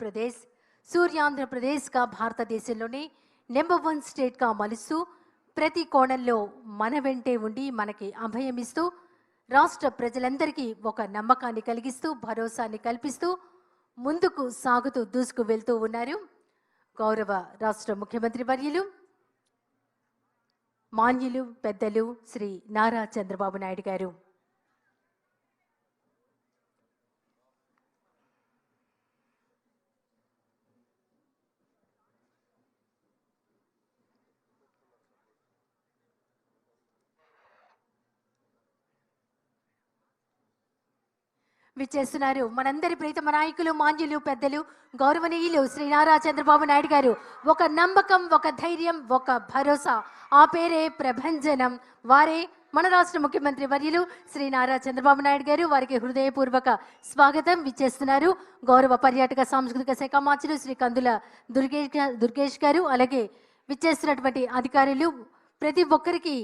ప్రదేశ్ సూర్యాంధ్రప్రదేశ్గా భారతదేశంలోనే నెంబర్ 1 స్టేట్గా మలుస్తూ ప్రతి కోణంలో మన వెంటే ఉండి మనకి అభయమిస్తూ రాష్ట్ర ప్రజలందరికీ ఒక నమ్మకాన్ని కలిగిస్తూ భరోసాని కల్పిస్తూ ముందుకు సాగుతూ దూసుకు వెళ్తూ ఉన్నారు గౌరవ రాష్ట్ర ముఖ్యమంత్రి వర్యులు మాన్యులు పెద్దలు శ్రీ నారా చంద్రబాబు నాయుడు గారు. విచ్చేస్తున్నారు మనందరి ప్రీతమ నాయకులు మాన్యులు పెద్దలు గౌరవనీయులు శ్రీ నారా చంద్రబాబు నాయుడు గారు. ఒక నమ్మకం, ఒక ధైర్యం, ఒక భరోసా, ఆ పేరే ప్రభంజనం. వారే మన రాష్ట్ర ముఖ్యమంత్రి వర్యులు శ్రీ నారా చంద్రబాబు నాయుడు గారు. వారికి హృదయపూర్వక స్వాగతం. విచ్చేస్తున్నారు గౌరవ పర్యాటక సాంస్కృతిక శాఖ మంత్రులు శ్రీ కందుల దుర్గేష్ గారు. అలాగే విచ్చేస్తున్నటువంటి అధికారులు, ప్రతి ఒక్కరికి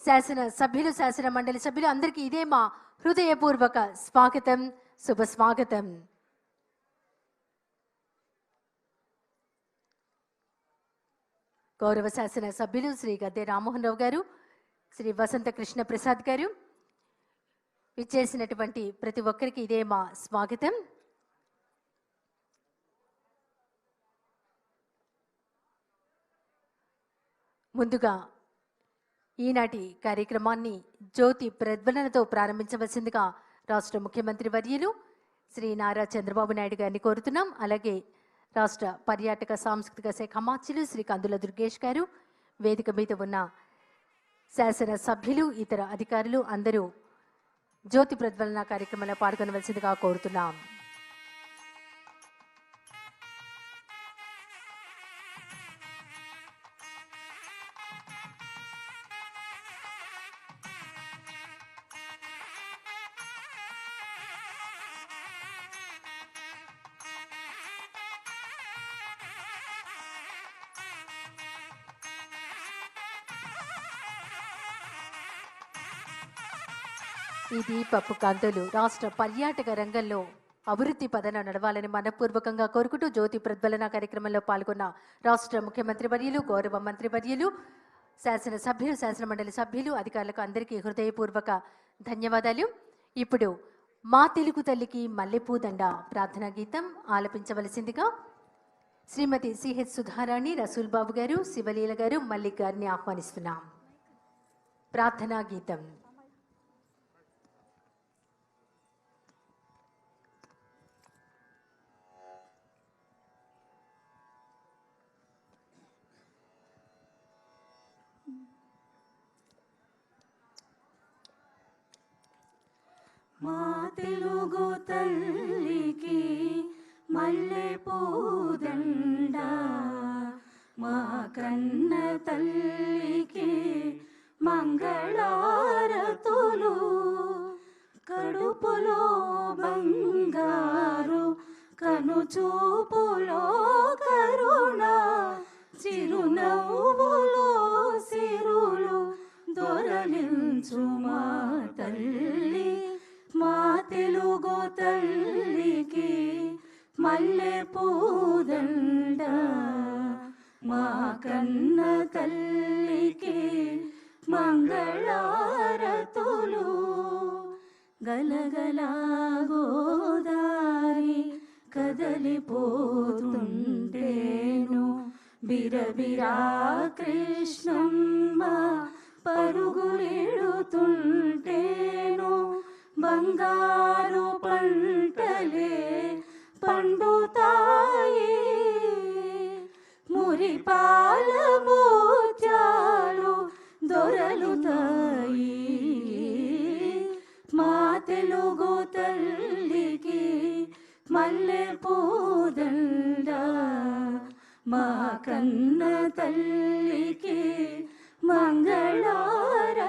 శాసన సభ్యులు, శాసన మండలి సభ్యులు అందరికీ ఇదే మా హృదయపూర్వక స్వాగతం, శుభ స్వాగతం. గౌరవ శాసన సభ్యులు శ్రీ గద్దె రామ్మోహన్ రావు గారు, శ్రీ వసంత కృష్ణ ప్రసాద్ గారు, విచ్చేసినటువంటి ప్రతి ఒక్కరికి ఇదే మా స్వాగతం. ముందుగా ఈనాటి కార్యక్రమాన్ని జ్యోతి ప్రజ్వలనతో ప్రారంభించవలసిందిగా రాష్ట్ర ముఖ్యమంత్రి వర్యులు శ్రీ నారా చంద్రబాబు నాయుడు గారిని కోరుతున్నాం. అలాగే రాష్ట్ర పర్యాటక సాంస్కృతిక శాఖ మంత్రులు శ్రీ కందుల దుర్గేష్ గారు, వేదిక మీద ఉన్న శాసన సభ్యులు, ఇతర అధికారులు అందరూ జ్యోతి ప్రజ్వలన కార్యక్రమంలో పాల్గొనవలసిందిగా కోరుతున్నాం. ఈ దీపపు కాంతులు రాష్ట్ర పర్యాటక రంగంలో అభివృద్ధి పదన నడవాలని మనపూర్వకంగా కోరుకుంటూ జ్యోతి ప్రజ్వలన కార్యక్రమంలో పాల్గొన్న రాష్ట్ర ముఖ్యమంత్రి వర్యులు, గౌరవ మంత్రి వర్యులు, శాసన సభ్యులు, శాసన మండలి సభ్యులు, అధికారులకు అందరికీ హృదయపూర్వక ధన్యవాదాలు. ఇప్పుడు మా తెలుగు తల్లికి మల్లెపూదండ ప్రార్థనా గీతం ఆలపించవలసిందిగా శ్రీమతి సిహెచ్ సుధారాణి, రసూల్ బాబు గారు, శివలీల గారు, మల్లిక్ గారిని ఆహ్వానిస్తున్నాం. ప్రార్థనా గీతం. మా తెలుగు తల్లికి మల్లెపూదండ, మా కన్న తల్లికి మంగళారతులు, కడుపులో బంగారు, కనుచూపులో కరుణ, చిరునవ్వులో సిరులు దొరలించు మా తల్లి. మా తెలుగు తల్లికి మల్లెపూదండ, మా కన్న తల్లికి మంగళారతులు. గలగలా గోదారి కదలిపోతుంటేను, బిరబిరా కృష్ణమ్మ పరుగులెడుతుంటేను, బంగారు పంటలే పండుతాయి, మురిపాల ముత్యాలు దొరలుతాయి. మా తెలుగు తల్లికి మల్లెపూదండ, మా కన్న తల్లికి మంగళారతులు.